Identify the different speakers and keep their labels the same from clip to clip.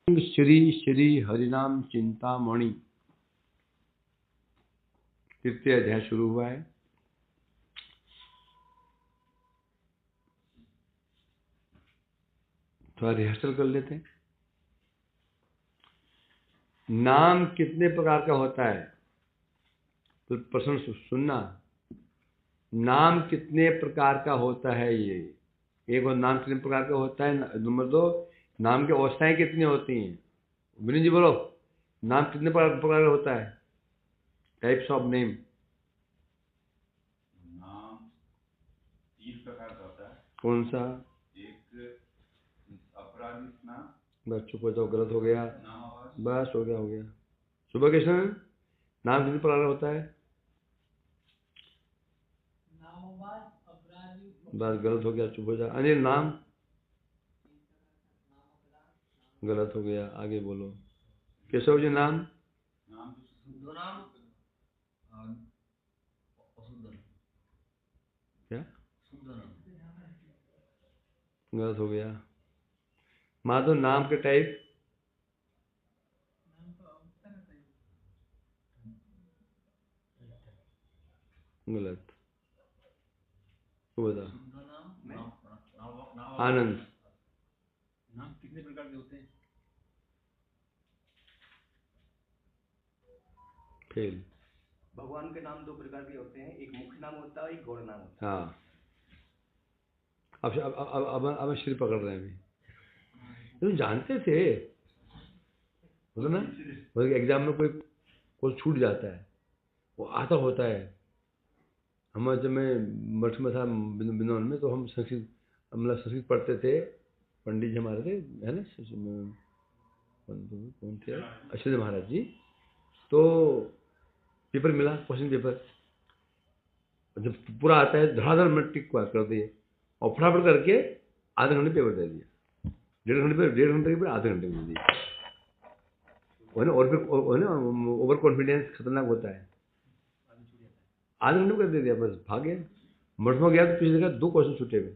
Speaker 1: श्री श्री हरिनाम चिंतामणि तृतीय अध्याय शुरू हुआ है। थोड़ा रिहर्सल कर लेते हैं। नाम कितने प्रकार का होता है? तो प्रश्न सुनना, नाम कितने प्रकार का होता है? ये एक और नाम कितने प्रकार का होता है। नंबर 2, नाम की अवस्थाएं कितनी होती हैं? विनीत जी बोलो, नाम कितने प्रकार का होता है? Types of name.
Speaker 2: नाम 3 प्रकार का होता है।
Speaker 1: कौन सा?
Speaker 2: एक अपराधिक नाम।
Speaker 1: बस चुप हो जाओ, गलत हो गया।
Speaker 2: नामावास।
Speaker 1: बस हो गया। सुबह कृष्ण, नाम कितने प्रकार का होता है?
Speaker 3: नामवास, अपराधी।
Speaker 1: बस गलत हो गया, चुप हो जा। अनिल, नाम गलत हो गया, आगे बोलो। केशव जी, नाम? क्या गलत हो गया? माधव, नाम के टाइप? गलत। बता। आनंद,
Speaker 4: नाम कितने प्रकार के होते हैं?
Speaker 1: फेल।
Speaker 5: भगवान के नाम 2 प्रकार के होते हैं, एक मुख्य नाम होता है, एक गौण नाम होता है।
Speaker 1: हाँ, अब श्री पकड़ रहे हैं। अभी तुम जानते थे बोलो ना, बोले एग्जाम में कोई छूट जाता है, वो आता होता है। हम जब मैं मठ में था बिनौन में, तो हम संस्कृत पढ़ते थे। पंडित जी हमारे थे, है ना, कौन थे? अश्वनी महाराज जी। तो पेपर मिला, क्वेश्चन पेपर जब पूरा आता है, धड़ाधड़ में टिक कर दिए और फटाफट करके आधे घंटे पेपर दे दिया। 1.5 घंटे के पेपर आधे घंटे में दे दिया। और फिर ओवर कॉन्फिडेंस खतरनाक होता है। आधे घंटे में कर दे दिया, बस भाग गया। मठ में गया तो पीछे देखा 2 क्वेश्चन छूटे हुए,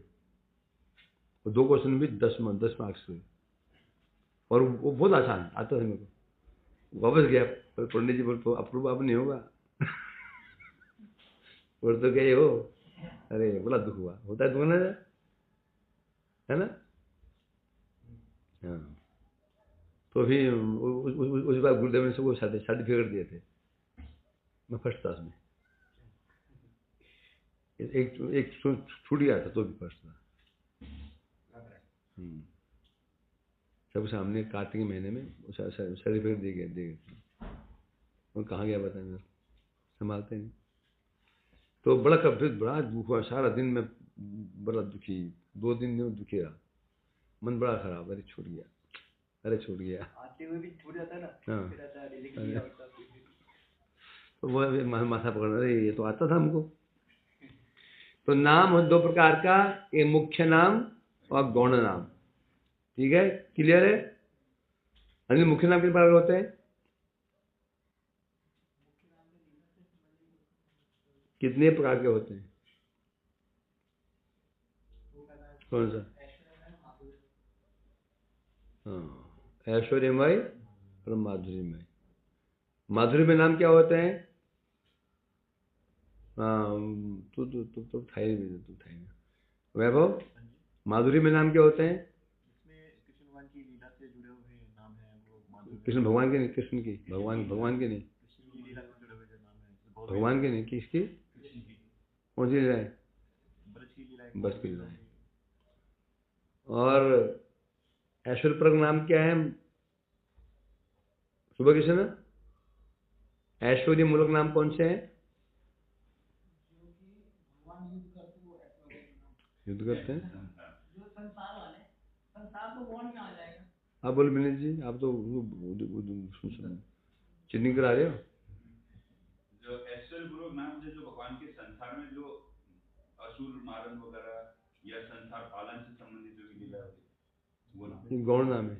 Speaker 1: और 2 क्वेश्चन भी 10 मार्क्स हुए, और वो बहुत आसान आता था मेरे को। वापस गया, पर पंडित जी बोल तो अप्रूव अब नहीं होगा। और तो गए हो, अरे बड़ा दुख हुआ। होता है दुख ना, है ना? हाँ, तो अभी उस बार गुरुदेव ने सबको सर्टिफिकेट दिए थे। मैं फर्स्ट क्लास में, एक छूट गया था तो भी फर्स्ट था। सब सामने कार्तिक के महीने में सर्टिफिकेट दे गए। और कहाँ गया बताएं, मेरे संभालते नहीं। तो बड़ा दुख हुआ। सारा दिन में बड़ा दुखी, 2 दिन में दुखी रहा, मन बड़ा खराब। अरे छूट गया।
Speaker 5: आते हुए भी छूट जाता है ना।
Speaker 1: हाँ,
Speaker 5: फिर आता है, लिख लिया होता है।
Speaker 1: तो वो माथा पकड़, अरे ये तो आता था हमको। तो नाम हो 2 प्रकार का, एक मुख्य नाम और गौण नाम। ठीक है, क्लियर है? अनिल, मुख्य नाम कितने प्रकार के होते हैं? कितने प्रकार के होते हैं? कौन सा? हाँ, ऐश्वर्यमय और माधुर्यमय। माधुर्य में नाम क्या होते हैं? तू था ही। वैभव, माधुर्य में नाम क्या होते हैं?
Speaker 4: कृष्ण भगवान की लीला से जुड़े हुए नाम है वो।
Speaker 1: कृष्ण भगवान के नहीं, कृष्ण की, भगवान के नहीं,
Speaker 4: कृष्ण की लीला से जुड़े हुए जो नाम है
Speaker 1: भगवान के नहीं, किसकी? कौन सी लीला है? बस की लीला है। और ऐश्वर्यप्रद नाम क्या है? सुबह कृष्ण, ऐश्वर्य मूलक नाम कौन से हैं? युद्ध करते हैं।
Speaker 3: जो संसार वाले, संसार तो कौन में आ जाएगा?
Speaker 1: आप बोलो विनीत जी, आप तो चिन्हित करा रहे हो।
Speaker 2: जो ऐश्वर्य पूर्वक नाम जो भगवान के संसार में जो असुर मारन वगैरह या संसार पालन से संबंधित जो लीला होती है, वो नाम
Speaker 1: गौण नाम है।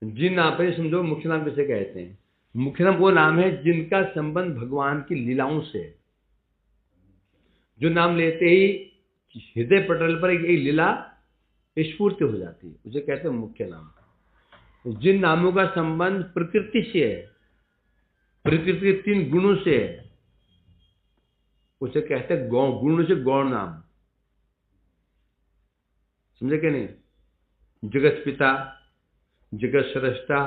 Speaker 1: जिन नाम पर समझो मुख्य नाम किसे कहते हैं? मुख्य नाम वो नाम है जिनका संबंध भगवान की लीलाओं से है। जो नाम लेते ही हृदय पटल पर एक लीला स्फूर्ति हो जाती है, उसे कहते हैं मुख्य नाम। जिन नामों का संबंध प्रकृति से है, प्रकृति के 3 गुणों से है, उसे कहते हैं गौण, गुण से गौण नाम। समझे क्या नहीं? जगत पिता, जगत स्रष्टा,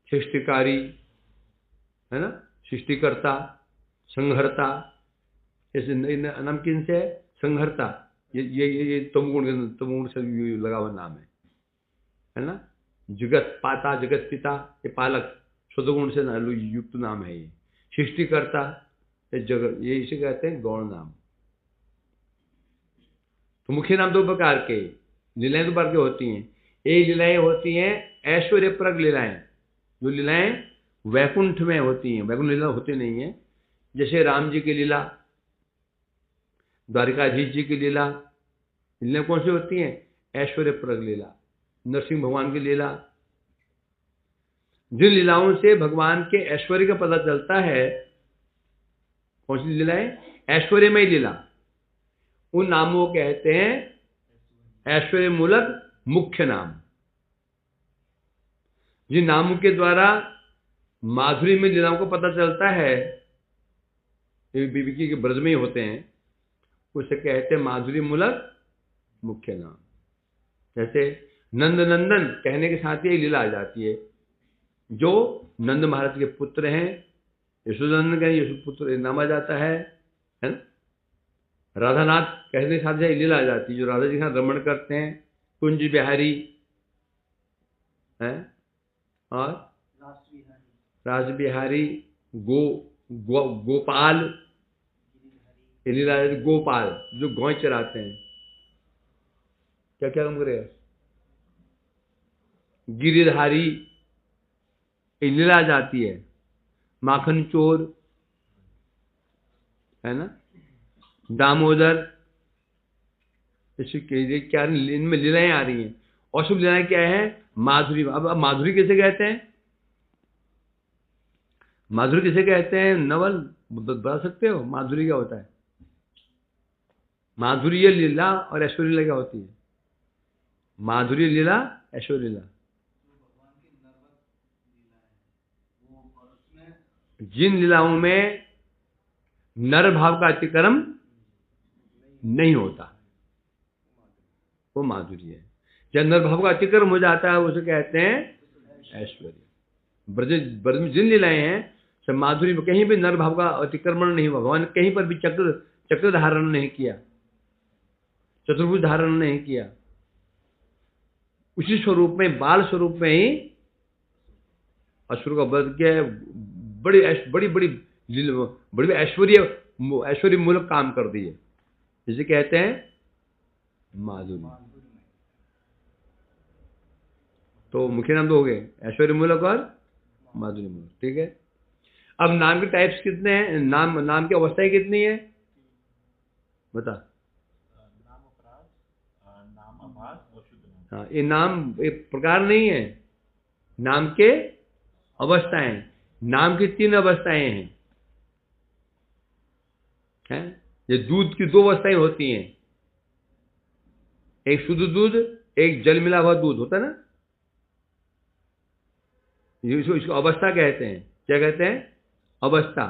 Speaker 1: सृष्टिकारी, है ना, सृष्टिकर्ता, संहर्ता, ऐसे नाम किन से है? संहर्ता, ये तमगुण से लगा हुआ नाम है ना। जगत पाता, जगत पिता, ये पालक, सदगुण से युक्त नाम है। ये सृष्टिकर्ता, ये जगत, ये इसे कहते हैं गौण नाम। तो मुख्य नाम 2 प्रकार के, लीलाएं 2 प्रकार की होती हैं। एक लीलाएं होती हैं ऐश्वर्यप्रद लीलाएं, जो लीलाएं वैकुंठ में होती हैं, वैकुंठ लीला होती नहीं है। जैसे राम जी की लीला, द्वारिकाधीश जी की लीला, लीलाएं कौन सी होती हैं? ऐश्वर्यप्रद लीला। नरसिंह भगवान की लीला, जिन लीलाओं से भगवान के ऐश्वर्य का पता चलता है, कौन सी लीलाएं? ऐश्वर्यमय लीला। उन नामों को कहते हैं ऐश्वर्य मूलक मुख्य नाम। जिन नामों के द्वारा माधुरी में लीलाओं को पता चलता है, बीबी के ब्रज में ही होते हैं, उसे कहते हैं माधुरी मूलक मुख्य नाम। जैसे नंद नंदन कहने के साथ ही लीला आ जाती है। जो नंद महाराज के पुत्र हैं, यशोदानंद का यशु पुत्र नाम आ जाता है ना। राधानाथ कहने के साथ ही लीला आ जाती है, जो राधा जी के साथ रमण करते हैं, कुंज बिहारी है, और राज बिहारी, गोपाल, ये लीला आ जाती। गोपाल जो गौएं चराते हैं, क्या क्या काम करेगा? गिरिधारी, ये लीला आ जाती है। माखन चोर, है ना, दामोदर, क्या इनमें लीलाएं आ रही हैं। और सब लीलाएं क्या है? माधुरी। अब माधुरी किसे कहते हैं? माधुरी किसे कहते हैं? नवल बता सकते हो माधुरी क्या होता है? माधुर्य लीला और ऐश्वर्य लीला क्या होती है? माधुर्य लीला, ऐश्वर्य लीला। जिन लीलाओं में नर भाव का अतिक्रम नहीं होता, वो माधुर्य है। जब नर भाव का अतिक्रम हो जाता है, उसे कहते हैं ऐश्वर्य। ब्रज में जिन लीलाएं हैं सब माधुरी में, कहीं भी नर भाव का अतिक्रमण नहीं हुआ। भगवान कहीं पर भी चक्र धारण नहीं किया, चतुर्भुज धारण नहीं किया। उसी स्वरूप में, बाल स्वरूप में ही असुर का वध किया है। बड़ी ऐश्वर्य मूलक काम कर दिए, जिसे कहते हैं माधुरी। तो मुख्य नाम 2 हो गए, ऐश्वर्य मूलक और माधुरी मूलक। ठीक है। अब नाम के टाइप्स कितने हैं? नाम की अवस्थाएं कितनी है? बता।
Speaker 4: नाम अपराध, नाम आभास और शुद्ध नाम।
Speaker 1: हाँ, ये नाम एक प्रकार नहीं है, नाम के अवस्थाएं। नाम की 3 अवस्थाएं हैं। ये दूध की 2 अवस्थाएं होती हैं, एक शुद्ध दूध, एक जल मिला हुआ दूध होता है ना। इसको अवस्था कहते हैं। क्या कहते हैं? अवस्था।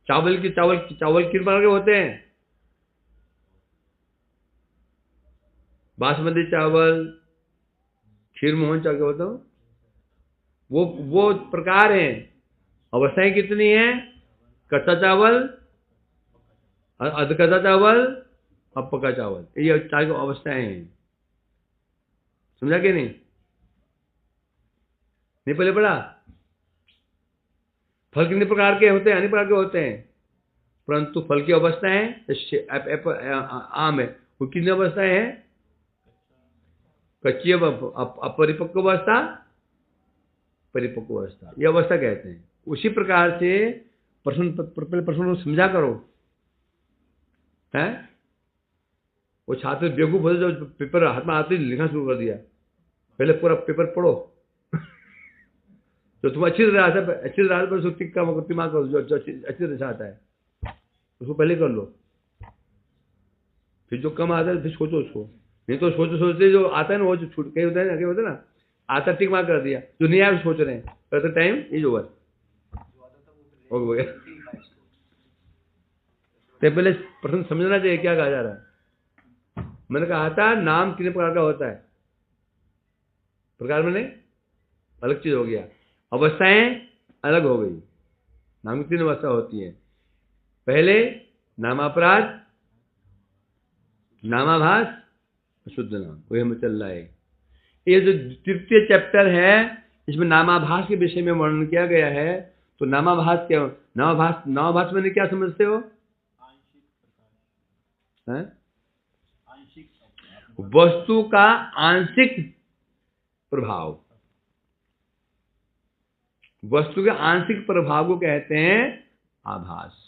Speaker 1: चावल किस प्रकार के होते हैं? बासमती चावल, खीर मोहन चावल, क्या होता है वो प्रकार हैं। अवस्थाएं कितनी हैं? कच्चा चावल, अधकच्चा चावल और पका चावल, ये 4 अवस्थाएं हैं। समझा कि नहीं? पहले पढ़ा? फल कितने प्रकार के होते हैं? अनेक प्रकार के होते हैं, परंतु फल की अवस्थाएं, आम है, वो कितनी अवस्थाएं हैं? कच्ची, अपरिपक्व अवस्था, परिपक्व अवस्था, ये अवस्था कहते हैं। उसी प्रकार से प्रश्न को समझा करो है। वो छात्र बेवकूफ होते जो पेपर हाथ में आते ही लिखना शुरू कर दिया। पहले पूरा पेपर पढ़ो तो तुम अच्छी तरह पर उसको टिक्का दिमाग करो, जो अच्छी तरह से आता है उसको पहले कर लो। फिर जो कम आता है फिर सोचो उसको, नहीं तो सोचते सोचते जो आता है ना वो जो छूट कहीं होता है ना, क्या होता है ना, आता टिक मार कर दिया, जो नहीं आया सोच रहे हैं, करते टाइम इज ओवर, हो गया। तो पहले प्रश्न समझना चाहिए क्या कहा जा रहा है। मैंने कहा था नाम कितने प्रकार का होता है, प्रकार मैंने अलग चीज हो गया, अवस्थाएं अलग हो गई। नाम की 3 अवस्था होती है, पहले नामापराध, नामाभास, शुद्ध नाम, वही हमें चल रहा है। ये जो तृतीय चैप्टर है इसमें नामाभास के विषय में वर्णन किया गया है। तो नामाभास क्या, नामाभास मैंने क्या समझते हो? हैं? वस्तु का आंशिक प्रभाव, वस्तु के आंशिक प्रभाव को कहते हैं आभास।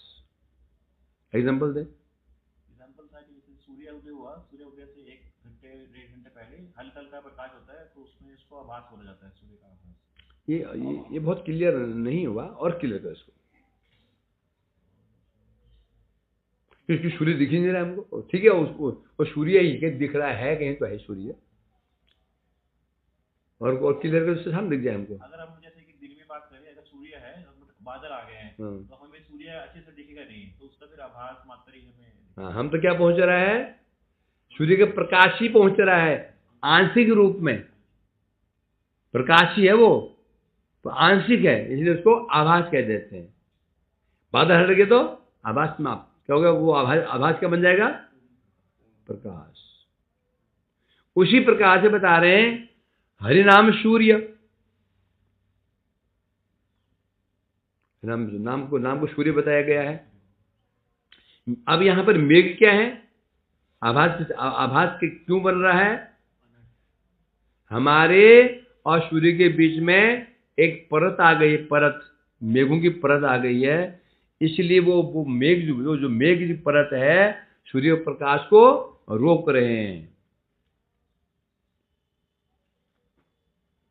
Speaker 1: एग्जांपल दे।
Speaker 4: एग्जांपल था कि जैसे सूर्य उदय हुआ, सूर्य उदय से 1 घंटे 1.5 घंटे पहले हल्का हल्का प्रकाश होता है, तो उसमें इसको आभास बोला जाता है, सूर्य का आभास।
Speaker 1: ये बहुत क्लियर नहीं हुआ, और क्लियर करो इसको, क्योंकि सूर्य दिख ही नहीं रहा है हमको। ठीक है, उसको और सूर्य ही कहीं दिख रहा है, कहीं तो है सूर्य, और क्लियर करो, उससे सामने दिख जाए हमको।
Speaker 4: अगर हम जैसे कि दिन में बात करें, अगर सूर्य है बादल आ गए हैं तो हमें सूर्य अच्छे से दिखेगा नहीं, तो उसका फिर आभास मात्र ही हमें।
Speaker 1: हाँ, हम तो क्या पहुंच रहा है, सूर्य के प्रकाश ही पहुंच रहा है आंशिक रूप में, प्रकाश ही है वो, तो आंशिक है, इसलिए उसको आभास कह देते हैं। बादल हट गए तो आभास समाप्त, क्या होगा, वो आभास क्या बन जाएगा, प्रकाश। उसी प्रकार से बता रहे हैं हरिनाम सूर्य, नाम को सूर्य बताया गया है। अब यहां पर मेघ क्या है, आभास के क्यों बन रहा है, हमारे और सूर्य के बीच में एक परत आ गई, परत, मेघों की परत आ गई है, इसलिए वो मेघ जो मेघ की परत है सूर्य प्रकाश को रोक रहे हैं।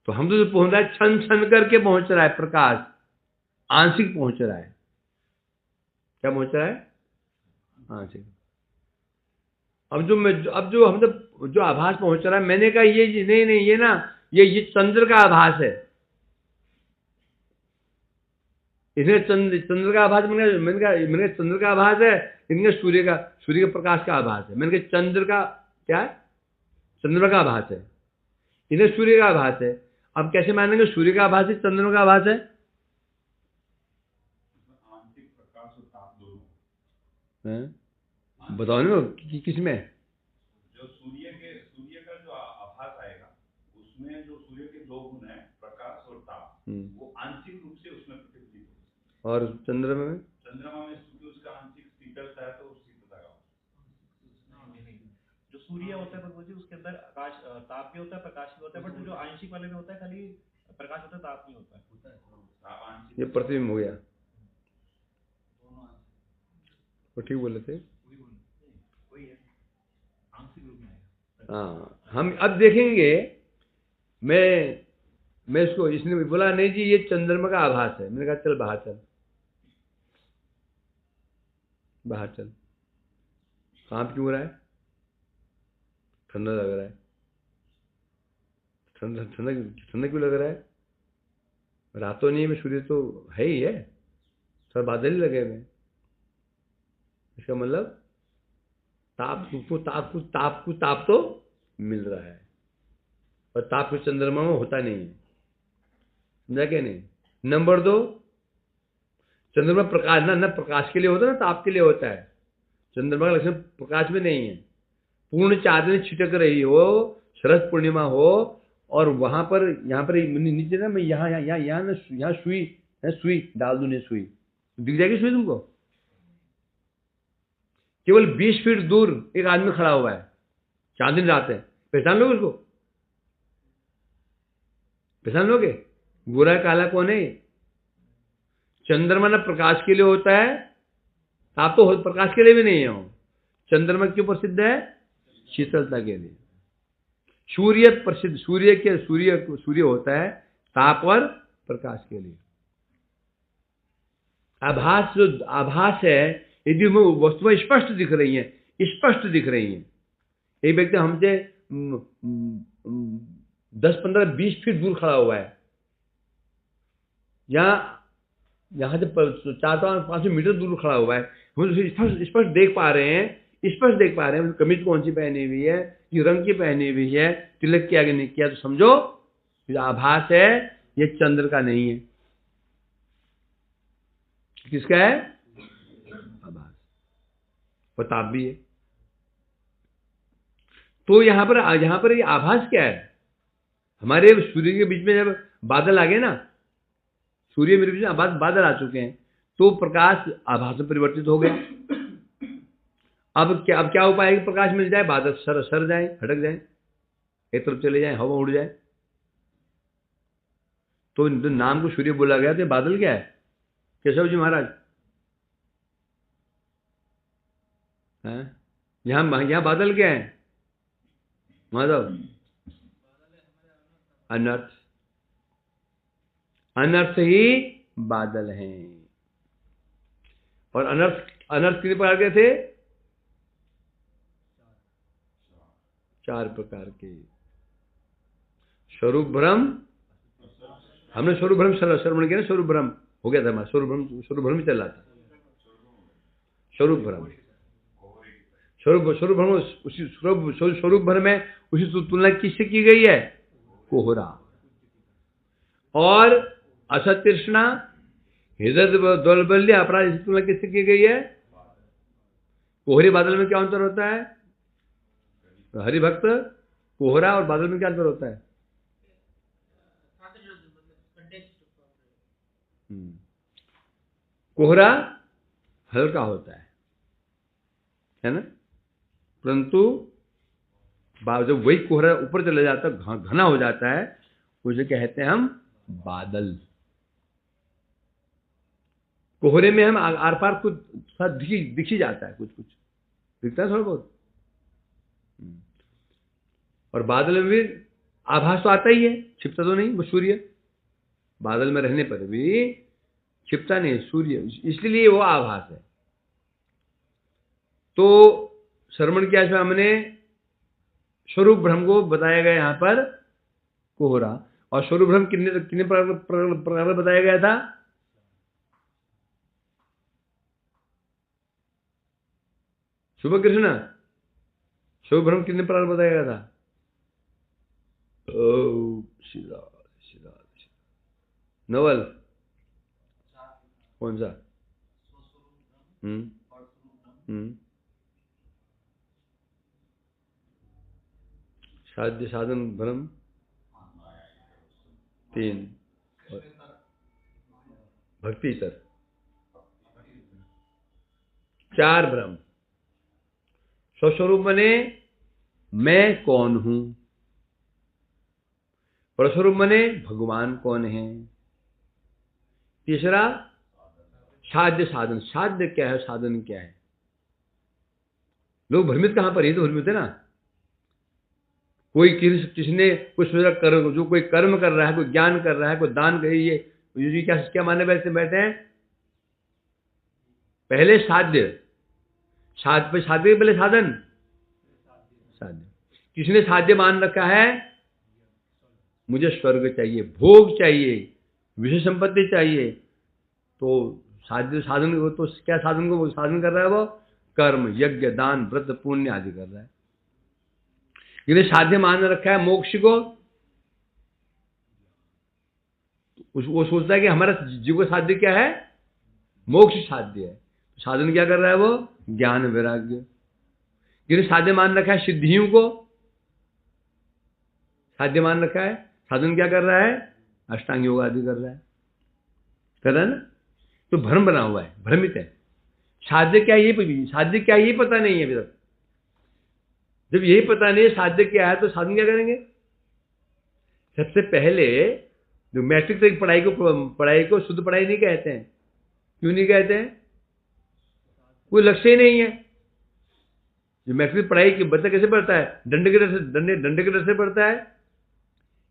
Speaker 1: तो हम तो पहुंच रहा है, छन छन करके पहुंच रहा है प्रकाश, आंशिक पहुंच रहा है। क्या पहुंच रहा है, आंशिक। अब जो हम जो आभास पहुंच रहा है, मैंने कहा ये नहीं ये ना, ये चंद्र का आभास है। इसने चंद्र का आभास, मैंने कहा चंद्र का आभास है, इनका सूर्य के प्रकाश का आभास है। मैंने कहा चंद्र का क्या है, चंद्रमा का आभास है, इन्हें सूर्य का आभास है। अब कैसे मानेंगे सूर्य का आभास है, चंद्रमा का आभास है?
Speaker 2: आंशिक प्रकाश और ताप दोनों
Speaker 1: बताओ ना किसमें?
Speaker 2: जो सूर्य का जो आभास आएगा, उसमें जो सूर्य के 2 गुण है, प्रकाश और ताप, वो आंशिक रूप से उसमें प्रतिफलित होगा।
Speaker 1: और चंद्रमा में
Speaker 2: क्योंकि उसका आंशिक शीतलता है, तो शीतलता का
Speaker 4: जो सूर्य होता है प्रभु जी, उसके अंदर आकाश ताप भी होता है, प्रकाश भी होता है, बट जो आंशिक वाले में होता है खाली प्रकाश होता है, ताप नहीं होता है।
Speaker 1: ये प्रतिबिंब हो गया, वो ठीक बोले थे। हाँ, हम अब देखेंगे। मैं इसको, इसने बोला नहीं जी ये चंद्रमा का आभास है, मैंने कहा चल बाहर चल, बाहर चल। काम क्यों हो रहा है, ठंडा लग रहा है, ठंडा क्यों लग रहा है, रात तो नहीं है, सूर्य तो है ही है, थोड़ा बादल ही लगे हुए। इसका मतलब ताप तो मिल रहा है, और ताप को चंद्रमा में होता नहीं है, समझा क्या नहीं। नंबर 2, चंद्रमा प्रकाश ना प्रकाश के लिए होता है ना ताप के लिए होता है। चंद्रमा का लक्षण प्रकाश में नहीं है। पूर्ण चांदनी छिटक रही हो, शरद पूर्णिमा हो, और वहां पर यहाँ पर नीचे ना, मैं यहाँ सुई डाल दूं, नहीं सुई दिख जाएगी, सुई तुमको। केवल 20 फीट दूर एक आदमी खड़ा हुआ है, चांदनी रात है, पहचान लोगे उसको, पहचान लोगे? गोरा काला कौन है? चंद्रमा ना प्रकाश के लिए होता है, ताप तो प्रकाश के लिए भी नहीं है। चंद्रमा क्यों प्रसिद्ध है? शीतलता के लिए। सूर्य प्रसिद्ध, सूर्य होता है ताप और प्रकाश के लिए। आभास है, यदि वस्तुएं स्पष्ट दिख रही हैं, एक व्यक्ति हमसे 10-15-20 फीट दूर खड़ा हुआ है, यहाँ से 400-500 मीटर दूर खड़ा हुआ है, हम उसे स्पष्ट देख पा रहे हैं, कमीज कौन सी पहनी हुई है, ये रंग की पहनी हुई है, तिलक किया कि नहीं किया, तो समझो ये आभास है, ये चंद्र का नहीं है। किसका है? आभास, प्रताप भी है। तो यहाँ पर ये आभास क्या है? हमारे सूर्य के बीच में जब बादल आ गए ना, सूर्य मेरे बीच में बादल आ चुके हैं, तो प्रकाश आभास में परिवर्तित हो गया। अब क्या उपाय है कि प्रकाश मिल जाए, बादल सर जाए, हटक जाए, एक तरफ चले जाए, हवा उड़ जाए। तो नाम को सूर्य बोला गया, तो बादल क्या है? केशव जी महाराज, यहाँ बादल क्या है माधव? अनर्थ ही बादल हैं। और अनर्थ कितने प्रकार के थे? 4 प्रकार के। स्वरूप भ्रम, हमने स्वरूप भ्रम श्रवण किया ना, स्वरूप भ्रम हो गया था हमारा, स्वरूप भ्रम ही चल रहा था। स्वरूप भ्रम उसी स्वरूप भ्रम में उसी तुलना किससे की गई है? कोहरा। और असत तृष्णा, हृदय दौर्बल्य, अपराध, इसकी तुलना किससे की गई है? कोहरे बादल में क्या अंतर होता है? हरिभक्त, कोहरा और बादल में क्या अंतर होता है? कोहरा हल्का होता है ना, परंतु जब वही कोहरा ऊपर चला जाता है, घना हो जाता है, उसे कहते हैं हम बादल। कोहरे में हम आर पार कुछ दिख ही जाता है, कुछ दिखता है थोड़ा बहुत। और बादल में भी आभास तो आता ही है, छिपता तो नहीं। वो सूर्य बादल में रहने पर भी छिपता नहीं सूर्य, इसलिए वो आभास है। तो श्रवण किया इसमें हमने स्वरूप भ्रम को बताया गया यहाँ पर कोहरा। और स्वरूप भ्रम कितने प्रकार बताया गया था? शुभ कृष्ण, स्वरूप भ्रम कितने प्रकार बताया गया था? शिरा नवल कौन सा? साध्य साधन भ्रम 3, भक्ति इतर 4 भ्रम। स्वस्वरूप बने मैं कौन हूं, परस्वरूप बने भगवान कौन है। तीसरा साध्य साधन, साध्य क्या है, साधन क्या है। लोग भ्रमित कहां पर? ये तो भ्रमित है ना। कोई किसने कुछ कर्म, जो कोई कर्म कर रहा है, कोई ज्ञान कर रहा है, कोई दान कर, ये क्या माने बैठे हैं? पहले साध्य के पहले साधन। किसने साध्य मान रखा है? मुझे स्वर्ग चाहिए, भोग चाहिए, विषय संपत्ति चाहिए, तो साधन तो क्या साधन को साधन कर रहा है? वो कर्म, यज्ञ, दान, व्रत, पुण्य आदि कर रहा है। इसलिए साध्य मान रखा है मोक्ष को। वो सोचता है कि हमारा जीव का साध्य क्या है? मोक्ष साध्य है। साधन क्या कर रहा है? वो ज्ञान वैराग्य। इसलिए साध्य मान रखा है सिद्धियों को, साध्य मान रखा है। साधन क्या कर रहा है? अष्टांग योग आदि कर रहा है ना। तो भ्रम बना हुआ है, भ्रमित है। साध्य क्या ये पता नहीं है अभी तक। जब यही पता नहीं है साध्य क्या है, तो साधन क्या करेंगे? सबसे पहले जो मैट्रिक तक पढ़ाई को शुद्ध पढ़ाई नहीं कहते हैं। क्यों नहीं कहते हैं? कोई लक्ष्य ही नहीं है। जो मैट्रिक पढ़ाई की बच्चा कैसे पढ़ता है? डंडे के डर से पढ़ता है,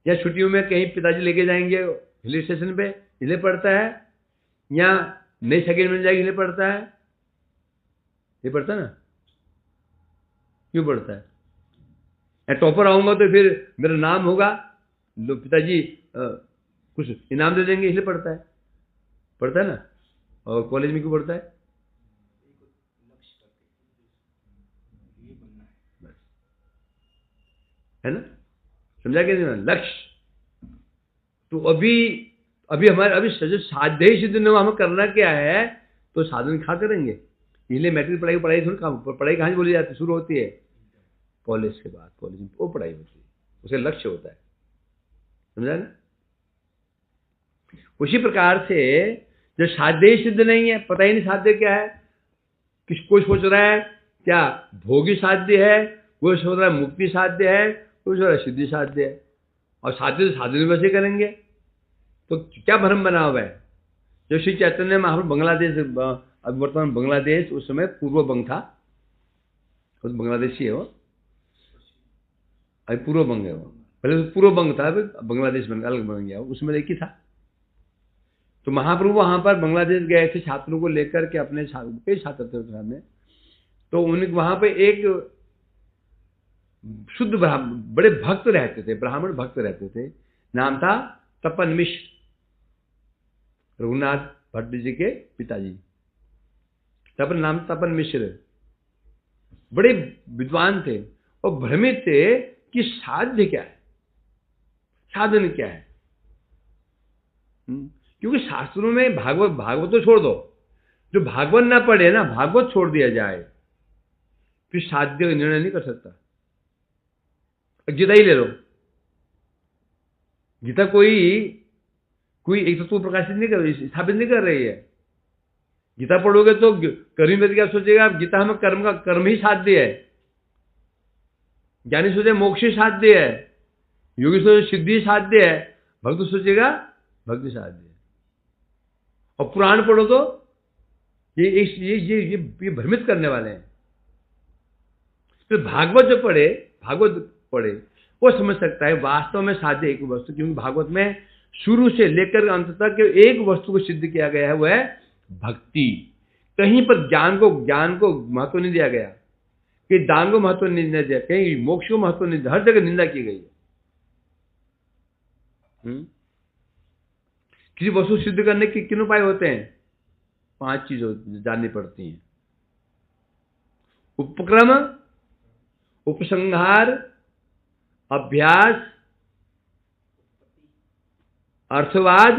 Speaker 1: या छुट्टियों में कहीं पिताजी लेके जाएंगे हिल स्टेशन पे, इसलिए पढ़ता है, या नई साइकिल मिल जाएगी इसलिए पढ़ता है। ये पढ़ता है ना। क्यों पढ़ता है? या टॉपर आऊंगा तो फिर मेरा नाम होगा, पिताजी कुछ इनाम दे देंगे, इसलिए पढ़ता है ना। और कॉलेज में क्यों पढ़ता है? है ना, समझा क्या लक्ष्य। तो अभी हमारे जो साध्य ही सिद्ध ने हमें करना क्या है, तो साधन खा करेंगे। इसलिए मैट्रिक पढ़ाई थोड़ी पढ़ाई कहाँ से बोली जाती शुरू होती है? कॉलेज के बाद, कॉलेज में वो पढ़ाई होती है, उसे लक्ष्य होता है, समझा ना। उसी प्रकार से जो साध्य ही सिद्ध नहीं है, पता ही नहीं साध्य क्या है, कोई सोच रहा है क्या भोगी साध्य है, कोई सोच रहा है मुक्ति साध्य है, कोई सोच रहा है सिद्धि साध्य है। और साध्य तो साध्य वैसे करेंगे तो क्या भ्रम बना हुआ है। जो श्री चैतन्य महाप्रभु बांग्लादेश, अब वर्तमान बांग्लादेश, उस समय पूर्व बंग था, उस बांग्लादेशी है वो, अभी पूर्व बंग है वो, पहले तो पूर्व बंग था, अभी बांग्लादेश बन अलग बन गया, उसमें एक ही था। तो महाप्रभु वहां पर बांग्लादेश गए थे छात्रों को लेकर के, अपने कई छात्र थे उस में। तो उन्हें वहां पे एक शुद्ध बड़े भक्त रहते थे, ब्राह्मण भक्त रहते थे, नाम था तपन मिश्र, रघुनाथ भट्ट जी के पिताजी। नाम तपन मिश्र, बड़े विद्वान थे और भ्रमित थे कि साध्य क्या है, साधन क्या है। क्योंकि शास्त्रों में भागवत तो छोड़ दो, जो भागवत ना पढ़े ना, भागवत छोड़ दिया जाए, फिर साध्य निर्णय नहीं कर सकता। गीता ही ले लो, गीता कोई एक तत्व प्रकाशित नहीं कर रही, स्थापित नहीं कर रही है। गीता पढ़ोगे तो कर्म क्या सोचेगा, गीता हमें कर्म ही साध्य है, ज्ञानी सोचे मोक्ष ही साध्य है, योगी सोचे सिद्धि साध्य है, भक्त सोचेगा भक्ति साध्य है। और पुराण पढ़ो तो ये भ्रमित करने वाले हैं। तो भागवत पढ़े वो समझ सकता है वास्तव में साध्य एक वस्तु, क्योंकि भागवत में शुरू से लेकर अंत तक एक वस्तु को सिद्ध किया गया है, वो है भक्ति। कहीं पर ज्ञान को महत्व नहीं दिया गया, कहीं दान को महत्व नहीं दिया, कहीं मोक्ष को महत्व नहीं दिया, हर जगह निंदा की गई है। किसी वस्तु सिद्ध करने के किन उपाय होते हैं? 5 चीजें जाननी पड़ती हैं। उपक्रम, उपसंहार, अभ्यास, अर्थवाद,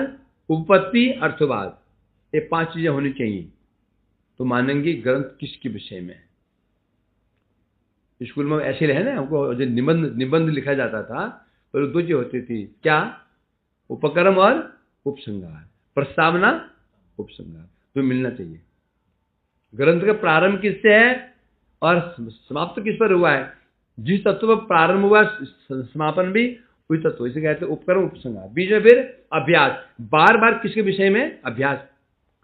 Speaker 1: उपपत्ति, अर्थवाद, ये 5 चीजें होनी चाहिए, तो मानेंगे ग्रंथ किसके विषय में। स्कूल में ऐसे रहे ना, हमको जो निबंध लिखा जाता था, तो 2 चीजें होती थी, क्या? उपक्रम और उपसंहार, प्रस्तावना, उपसंहार, तो मिलना चाहिए। ग्रंथ का प्रारंभ किससे है और समाप्त किस पर हुआ है? जिस तत्व पर प्रारंभ हुआ समापन भी उस तत्व, इसे कहते हैं उपक्रम उपसंहार। बीच में फिर अभ्यास, बार बार किसके विषय में अभ्यास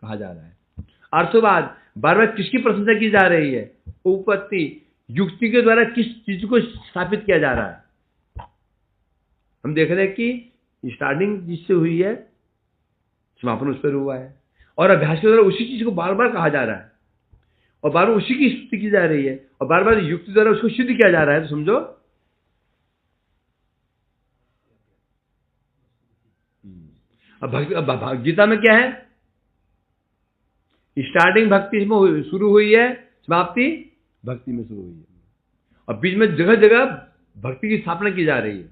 Speaker 1: कहा जा रहा है। अर्थवाद, बार बार किसकी प्रशंसा की जा रही है। उपपत्ति, युक्ति के द्वारा किस चीज को स्थापित किया जा रहा है। हम देख रहे हैं कि स्टार्टिंग जिससे हुई है, समापन उस पर हुआ है, और अभ्यास के द्वारा उसी चीज को बार बार कहा जा रहा है, और बार बार उसी की स्तुति की जा रही है, और बार बार युक्ति द्वारा उसको सिद्ध किया जा रहा है। तो समझो अब गीता में क्या है? स्टार्टिंग भक्ति में शुरू हुई है, समाप्ति भक्ति में शुरू हुई है, और बीच में जगह जगह भक्ति की स्थापना की जा रही है,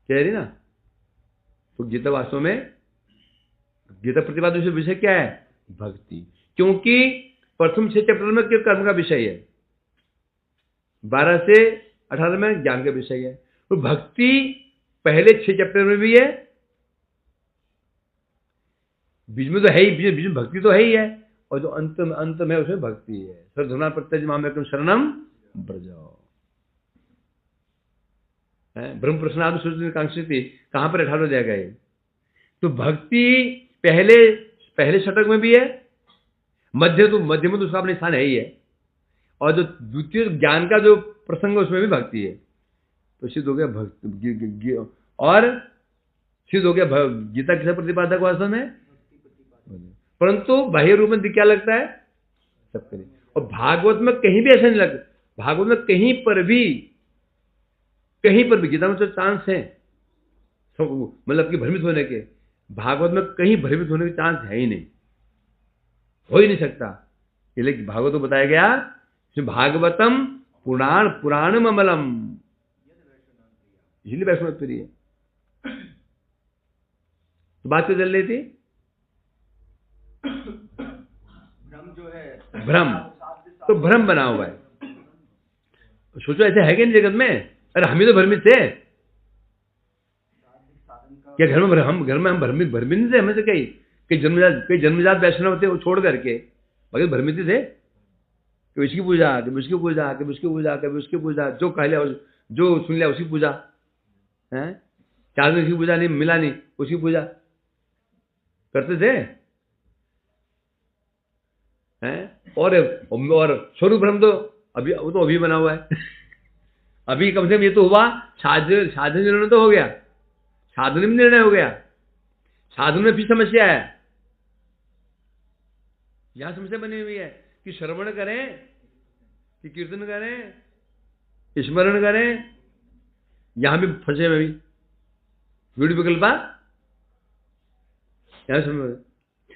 Speaker 1: कह रही ना। तो गीता वास्तव में, गीता प्रतिपादन विषय क्या है? भक्ति। क्योंकि प्रथम 6 चैप्टर में कर्म का विषय है, 12 से 18 में ज्ञान का विषय है। तो भक्ति पहले 6 चैप्टर में भी है, बीच में तो है ही, बीच में भक्ति तो है ही है, और जो अंत में है उसमें भक्ति है। सर्वधर्मान् परित्यज्य मामेकं शरणं व्रज। ब्रह्म प्रश्नार्थ सुरति कांक्षति, कहां पर 18 दिया गया है। तो भक्ति पहले षटक में भी है, मध्य में तो उसका अपने स्थान है ही है, और जो द्वितीय ज्ञान का जो प्रसंग है उसमें भी भक्ति है। तो सिद्ध हो गया भक्ति, और सिद्ध हो गया गीता किसे प्रतिपादक वास्तव में, परंतु बाह्य रूप में क्या लगता है? सब करें। और भागवत में कहीं भी ऐसा नहीं लगता, भागवत में कहीं पर भी कहीं पर भी गीता में तो चांस है मतलब कि भ्रमित होने के, भागवत में कहीं भ्रमित होने के चांस है ही नहीं, हो ही नहीं सकता। इसलिए भागवत को बताया गया भागवतम पुराणम अमलम, इसलिए वैष्णव प्रिय। तो बात क्यों चल रही थी?
Speaker 5: भ्रम जो है,
Speaker 1: भ्रम, तो भ्रम बना हुआ है। सोचो ऐसे है क्या नहीं जगत में? अरे हम ही तो भ्रमित थे क्या? घर में हम भ्रमित नहीं थे हमें से? कई जन्मजात वैष्णव थे वो छोड़ करके, बाकी भ्रमित ही थे। कभी इसकी पूजा, कभी उसकी पूजा, कभी उसकी पूजा, कभी उसकी पूजा, जो कह लिया जो सुन लिया उसकी पूजा है। 4 दिन उसकी पूजा नहीं मिला, नहीं उसकी पूजा करते थे हैं। और स्वरूप भ्रम तो अभी बना हुआ है। अभी कम से कम ये तो हुआ, साधन निर्णय तो हो गया, साधन में निर्णय हो गया। साधन में भी समस्या है, यहां समस्या बनी हुई है कि श्रवण करें कि कीर्तन करें, स्मरण करें, यहां भी फंसे में भी विड़ विकल्पा यहां समझ।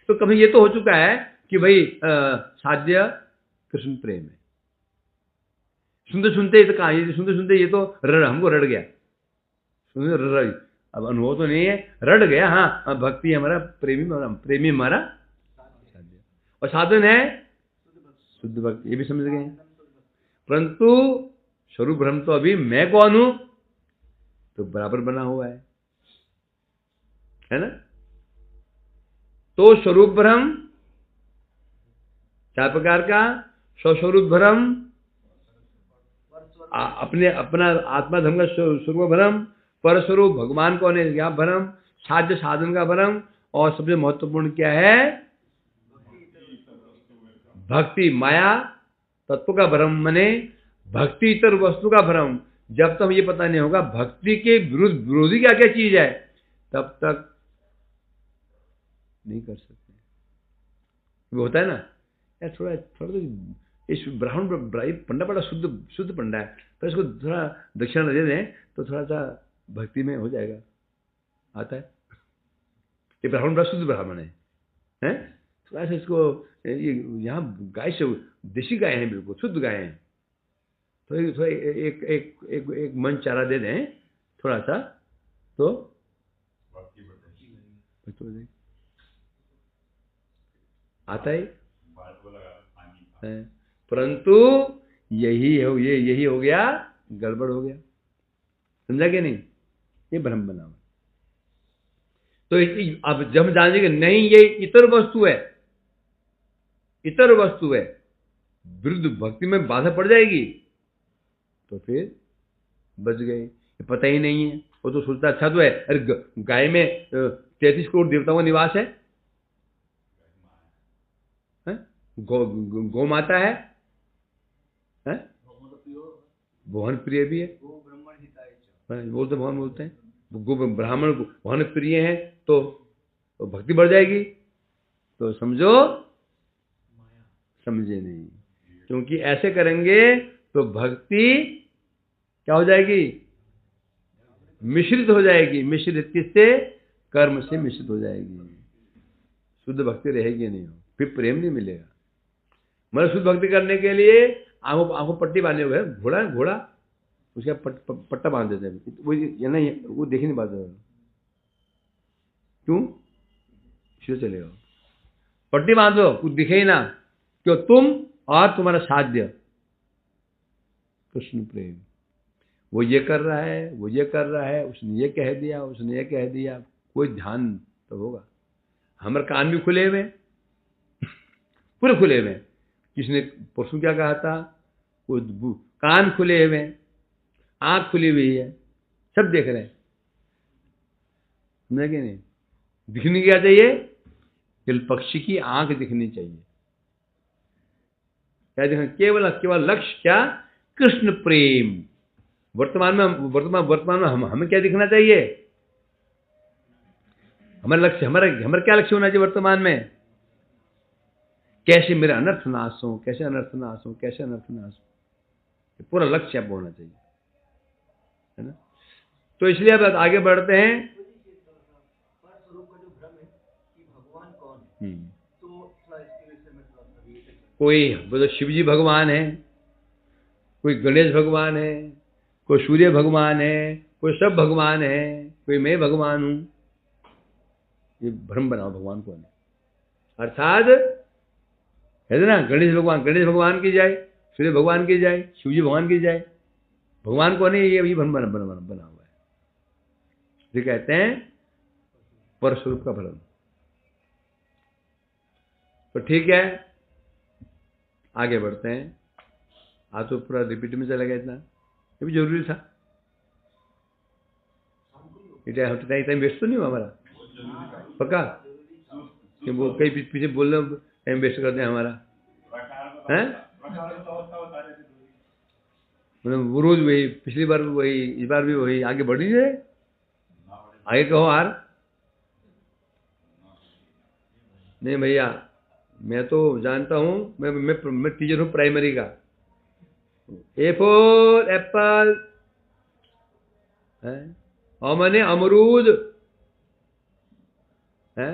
Speaker 1: तो कभी ये तो हो चुका है कि भाई साध्य कृष्ण प्रेम है, सुनते सुनते तो कहा, सुनते सुनते ये तो हमको रट गया, सुनते अब अनुभव तो नहीं है, रट गया। हाँ भक्ति हमारा प्रेमी हमारा साध्य, और साधन है शुद्ध भक्ति, ये भी समझ गए। परंतु स्वरूप भ्रम तो अभी मैं कौन हूं तो बराबर बना हुआ है ना। तो स्वरूप भ्रम 4 प्रकार का, स्वस्वरूप भ्रम, अपना आत्मा धर्म का स्वरूप भ्रम, परस्वरूप भगवान कौन है यह भ्रम, साध्य साधन का भ्रम, और सबसे महत्वपूर्ण क्या है? भक्ति माया तत्व का भ्रम, मने भक्ति इतर वस्तु का भ्रम। जब तक ये पता नहीं होगा भक्ति के विरोधी क्या क्या चीज है, तब तक नहीं कर सकते। वो होता है ना यार, थोड़ा तो इस ब्राह्मण पंडा बड़ा शुद्ध पंडा है, तो इसको थोड़ा दक्षिणा दे दें तो थोड़ा सा भक्ति में हो जाएगा, आता है। ये ब्राह्मण बड़ा शुद्ध ब्राह्मण है, हैं? थोड़ा सा इसको यहाँ गाय से देशी गाय है, बिल्कुल शुद्ध गाय है, तो एक मन चारा दे दें थोड़ा सा, तो आता है। परंतु यही हो गया, गड़बड़ हो गया, समझा क्या नहीं? ये भ्रम बना हुआ। तो अब जब हम जानेंगे नहीं ये इतर वस्तु है, इतर वस्तु है, विरुद्ध भक्ति में बाधा पड़ जाएगी, तो फिर बच गए। पता ही नहीं है, वो तो सोचता अच्छा तो है, अरे गाय में 33 करोड़ देवताओं का निवास है, गौ माता है, भगवान प्रिय भी है, बोलते भगवान बोलते हैं, गो ब्राह्मण भगवान प्रिय है, तो भक्ति बढ़ जाएगी। तो समझो, समझे नहीं, क्योंकि ऐसे करेंगे तो भक्ति क्या हो जाएगी? मिश्रित हो जाएगी। मिश्रित किससे? कर्म से मिश्रित हो जाएगी, शुद्ध भक्ति रहेगी नहीं, फिर प्रेम नहीं मिलेगा। मतलब शुद्ध भक्ति करने के लिए आंखों पट्टी बांधे हुए, घोड़ा उसका पट्टा बांध देते हैं, वो देख नहीं पाते। क्यों? इसलिए चलेगा, पट्टी बांधो, कुछ दिखे ही ना, क्यों? तुम और तुम्हारा साध्य कृष्ण प्रेम, वो ये कर रहा है, वो ये कर रहा है, उसने ये कह दिया, उसने ये कह दिया, कोई ध्यान तो होगा। हमारे कान भी खुले हुए, पूरे खुले हुए। किसने परसों क्या कहा था? वो कान खुले हुए, आंख खुली हुई है, सब देख रहे हैं, समझा कि नहीं? दिखने क्या चाहिए? केवल पक्षी की आंख दिखनी चाहिए। क्या दिखना? केवल लक्ष्य क्या? कृष्ण प्रेम। वर्तमान में हमें क्या दिखना चाहिए? हमारा लक्ष्य, हमारा क्या लक्ष्य होना चाहिए वर्तमान में? कैसे मेरा अनर्थ नाश हो, कैसे अनर्थ नाश हो, कैसे अनर्थ नाश हो, पूरा लक्ष्य आपको होना चाहिए। है ना। तो इसलिए अब आगे बढ़ते हैं।
Speaker 5: पर स्वरूप का जो भ्रम है कि भगवान कौन है, तो थोड़ा इसके विषय में थोड़ा सा विवेचन करें।
Speaker 1: कोई बोलो शिव जी भगवान है, कोई गणेश भगवान है, कोई सूर्य भगवान है, कोई सब भगवान है, कोई मैं भगवान हूं। ये भ्रम बनाओ भगवान कौन है। अर्थात है ना, गणेश भगवान की जाए, सूर्य भगवान की जाए, शिव जी भगवान की जाए, भगवान कौन है ये भ्रम बना हुआ है। ये कहते हैं परस्वरूप का भ्रम। तो ठीक है, आगे बढ़ते हैं। आज तो पूरा रिपीट में चला गया इतना, ये भी जरूरी था। टाइम वेस्ट तो नहीं हुआ हमारा, पक्का? कि वो कई पीछे बोलने टाइम वेस्ट करते हैं हमारा, हैं? मतलब वो रोज वही, पिछली बार वही, इस बार भी वही, आगे बढ़ नहीं रहे। आगे कहो यार। नहीं भैया, मैं तो जानता हूँ, मैं टीचर हूँ प्राइमरी का। ए फॉर एप्पल, मैंने अमरूद है।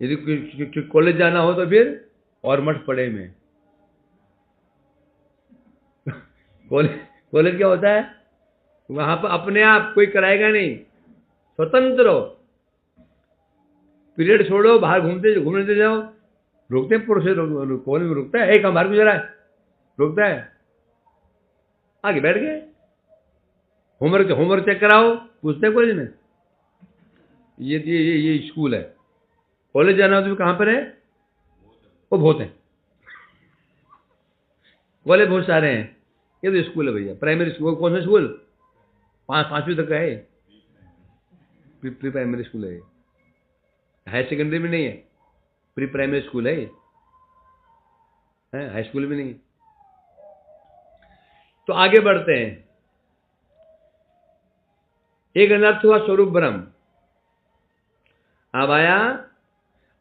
Speaker 1: यदि कॉलेज जाना हो तो फिर और मठ पड़े में। कॉलेज क्या होता है? वहां पर अपने आप कोई कराएगा नहीं, स्वतंत्र हो। पीरियड छोड़ो, बाहर घूमने जाओ, रोकते हैं पुरुष, कॉलेज में रुकता है, एक हम बाहर गुजरा है, रोकता है, आगे बैठ गए। होमवर्क चेक कराओ, पूछते हैं कॉलेज में। ये स्कूल है। कॉलेज जाना हो तो कहां पर है? वो बहुत है, कॉलेज बहुत सारे हैं। ये तो स्कूल है भैया, प्राइमरी स्कूल। कौन सा स्कूल? 5वीं तक का है, प्री प्राइमरी स्कूल है। हायर सेकेंडरी में नहीं है, प्री प्राइमरी स्कूल है, हाई स्कूल में नहीं। तो आगे बढ़ते हैं। एक अनर्थ हुआ स्वरूप भ्रम। अब आया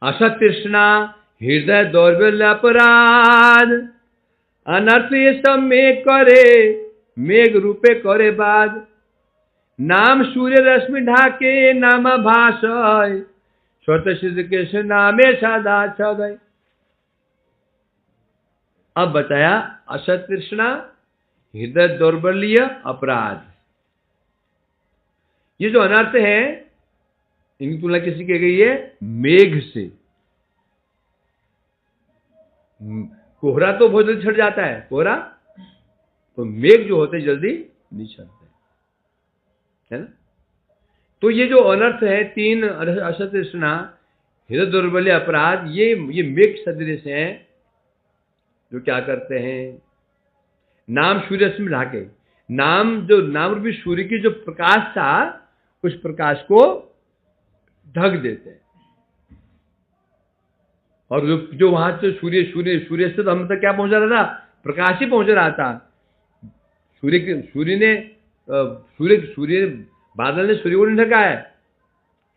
Speaker 1: असत तृष्णा, हृदय दौर्बल्य अपराध। अनर्थ ये सब मेघ करे, मेघ रूपे करे बाद। नाम सूर्य रश्मि ढाके, नाम भाषय, स्वतः सिद्ध के नामे सदा सदय। अब बताया असत तृष्णा, हृदय दौर्बल्य, अपराध। ये जो अनर्थ है, इनकी तुलना किसी की गई है? मेघ से। कोहरा तो बहुत जल्दी छट जाता है, कोहरा तो मेघ जो होते जल्दी नहीं छटते, है ना। तो ये जो अनर्थ है, 3 असत तृष्णा, हृदय दौर्बल्य, अपराध, ये मेघ सदृश हैं, जो क्या करते हैं? नाम सूर्य रश्मि ढाके। नाम रूपी सूर्य की जो प्रकाश था, उस प्रकाश को ढक देते हैं। और जो वहां से सूर्य से तो हम तक क्या पहुंचा रहा था? प्रकाश ही पहुंच रहा था। सूर्य बादल ने सूर्य को नहीं ढका है।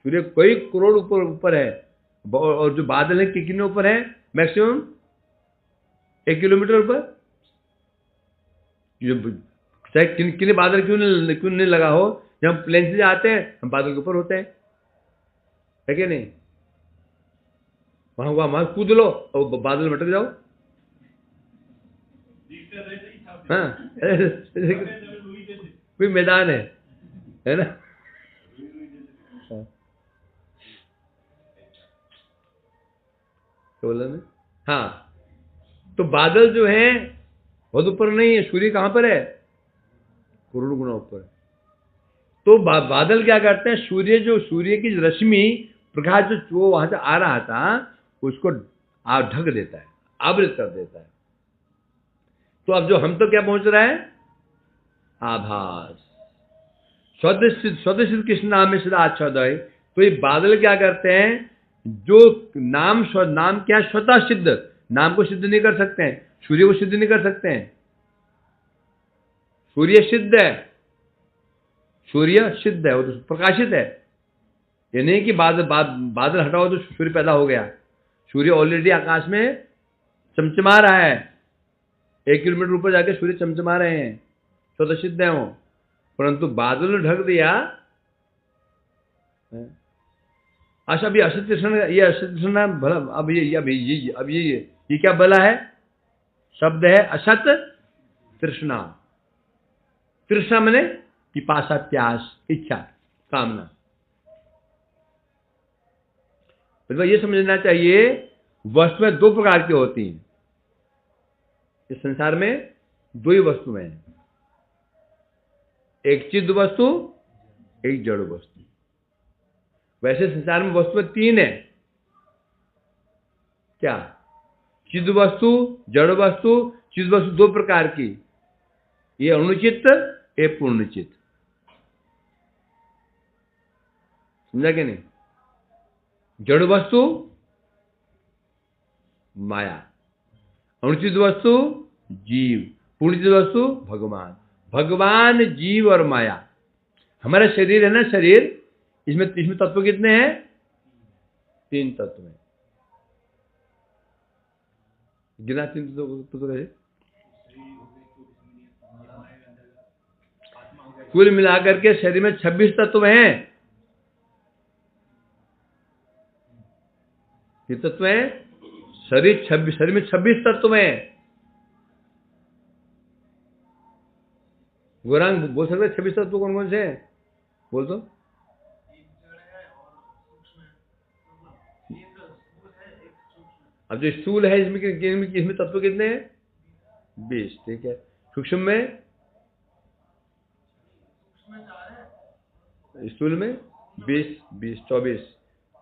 Speaker 1: सूर्य कई करोड़ ऊपर है, और जो बादल है कितने ऊपर है? मैक्सिमम 1 किलोमीटर ऊपर। चाहे कितने बादल क्यों नहीं लगा हो, जब हम प्लेन से जाते हैं हम बादल के ऊपर होते हैं, है कि नहीं? वहां कूद लो और बादल में अटक जाओ। हाँ, कोई मैदान है ना। हाँ, तो बादल जो है बहुत ऊपर नहीं है, सूर्य कहां पर है? करोड़ गुना ऊपर है। तो बादल क्या करते हैं? सूर्य की रश्मि, प्रकाश जो वहां से आ रहा था, उसको ढक देता है, आवृत कर देता है। तो अब जो हम तो क्या पहुंच रहा है? आभास। स्वतः कृष्ण नाम में सदा आच्छादय। तो ये बादल क्या करते हैं? जो नाम क्या? स्वतः सिद्ध। नाम को सिद्ध नहीं कर सकते हैं, सूर्य को सिद्ध नहीं कर सकते हैं। सूर्य सिद्ध है, वो तो प्रकाशित है। ये नहीं कि बादल हटाओ तो सूर्य पैदा हो गया। सूर्य ऑलरेडी आकाश में चमचमा रहा है, 1 किलोमीटर ऊपर जाके सूर्य चमचमा रहे हैं। स्वतः सिद्ध है वो, परंतु बादल ने ढक दिया। अच्छा, अभी असत तृष्णा, ये असत तृष्णा भला, अब ये क्या बला है? शब्द है असत तृष्णा। तृष्णा मैंने पिपासा, प्यास, इच्छा, कामना। तो ये समझना चाहिए वस्तुएं दो प्रकार की होती हैं इस संसार में। दो ही वस्तुएं हैं, एक चिद्ध वस्तु, एक जड़ वस्तु। वैसे संसार में वस्तुएं तीन है। क्या? चिद्ध वस्तु, जड़ वस्तु। चिद्ध वस्तु दो प्रकार की, ये अणुचित्त, ये पूर्णचित्त। समझा कि नहीं? जड़ वस्तु माया, अणुचित वस्तु जीव, पूर्णचित वस्तु भगवान। भगवान, जीव और माया। हमारा शरीर है ना, शरीर, इसमें तत्व कितने हैं? तीन तत्व हैं। गिना तीन तत्व है। कुल मिलाकर के शरीर में 26 तत्व हैं। ये तत्व है शरीर में 26 तत्व हैं। गौरांग बोल सकते 26 तत्व कौन कौन से हैं? बोल दो। अब जो स्थूल है इसमें तत्व कितने हैं? 20। ठीक है। सूक्ष्म में, स्थूल में 20, 24।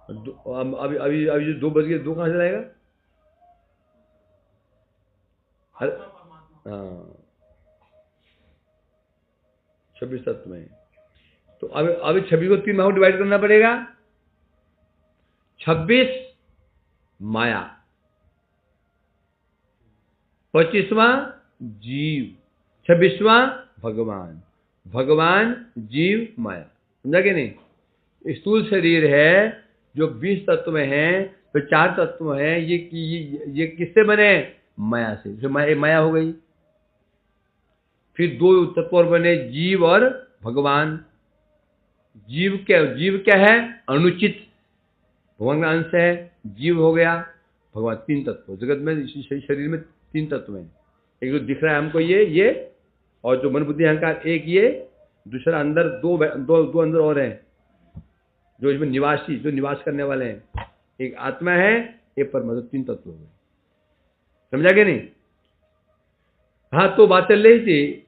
Speaker 1: अभी जो 2 बज गए, 2 कहां से लाएगा? हाँ, 26 तत्व में। तो अभी 26 को 3 भाग में डिवाइड करना पड़ेगा। 26 माया, 25वां जीव, 26वां भगवान। भगवान, जीव, माया। समझा कि नहीं? स्थूल शरीर है जो 20 तत्व में है, तो 4 तत्व हैं। ये किससे बने? माया से। जो माया हो गई। फिर 2 तत्व और बने, जीव और भगवान। जीव क्या है? अनुचित, भगवान का अंश है, जीव हो गया। भगवान 3 तत्व। जगत में, शरीर में 3 तत्व हैं। एक जो दिख रहा है हमको ये, और जो मन बुद्धि अहंकार एक ये, दूसरा अंदर दो अंदर और हैं जो इसमें जो निवास करने वाले हैं। एक आत्मा है, एक परमात्मा। 3 तत्व हो गए। समझा कि नहीं? हाँ, तो बात चल रही थी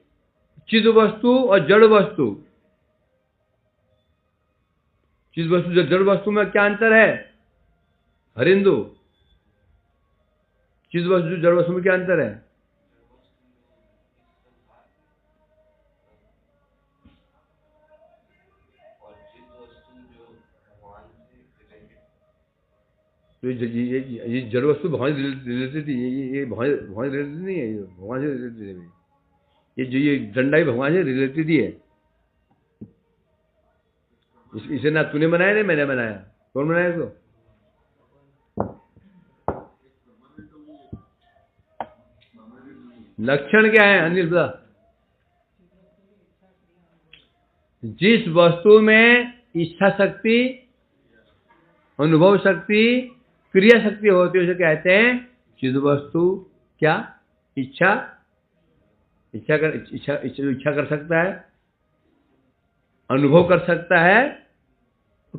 Speaker 1: चिद वस्तु और जड़ वस्तु। चिद वस्तु जड़ वस्तु में क्या अंतर है हरिंदु? चिद वस्तु जड़ वस्तु में क्या अंतर है? तो ये जड़ वस्तु भगवान रिलेटेड, ये भगवान रिलेटेड नहीं है, ये भगवान से रिलेटेड है। ये डंडा ही भगवान से रिलेटेड ही है। इसे ना तूने बनाया ना मैंने बनाया। कौन बनाया इसको? लक्षण क्या है अनिल बता? जिस वस्तु में इच्छा शक्ति, अनुभव शक्ति, क्रिया शक्ति होती है उसे कहते हैं चिद वस्तु। क्या? इच्छा कर सकता है, अनुभव कर सकता है,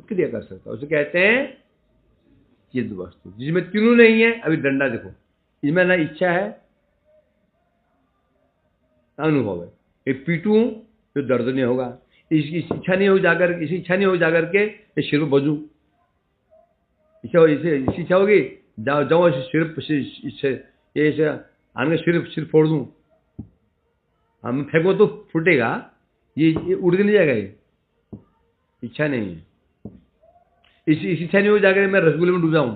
Speaker 1: क्रिया कर सकता है, उसे कहते हैं चिद वस्तु। जिसमें तीनों नहीं है। अभी डंडा देखो, इसमें ना इच्छा है ना अनुभव है। ये पीटूं तो दर्द नहीं होगा। इसकी इच्छा नहीं हो जाकर के ये सिर बजूं, इच्छा होगी जाओ सिर आने सिर फोड़ दूं, हम फेंको तो फूटेगा, ये उड़ के नहीं जाएगा। ये इच्छा नहीं है। इस इच्छा नहीं हो जाकर मैं रसगुल्ले में डूब जाऊं,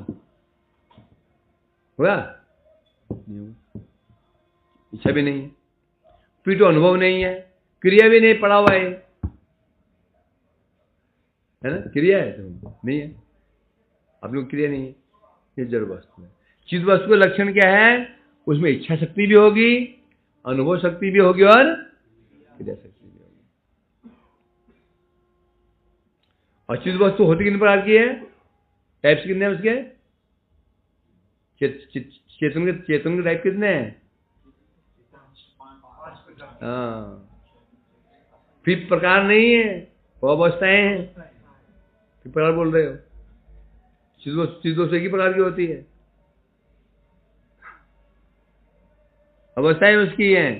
Speaker 1: होगा? नहीं होगा। इच्छा भी नहीं है, पीटो अनुभव नहीं है, क्रिया भी नहीं, पड़ा हुआ है ना? क्रिया है तो नहीं है, आप लोग क्रिया नहीं है। ये जड़ वस्तु है। चिद वस्तु का लक्षण क्या है? उसमें इच्छा शक्ति भी होगी, अनुभव शक्ति भी होगी और क्रियाशक्ति भी होगी। और चित वस्तु होती कितने प्रकार की है? टाइप्स कितने हैं उसके? चेतन के टाइप कितने हैं? हाँ, फिर प्रकार नहीं है, वो अवस्थाएं हैं। फिर प्रकार बोल रहे हो? चित वस्तु एक ही प्रकार की होती है, अवस्थाएं उसकी हैं।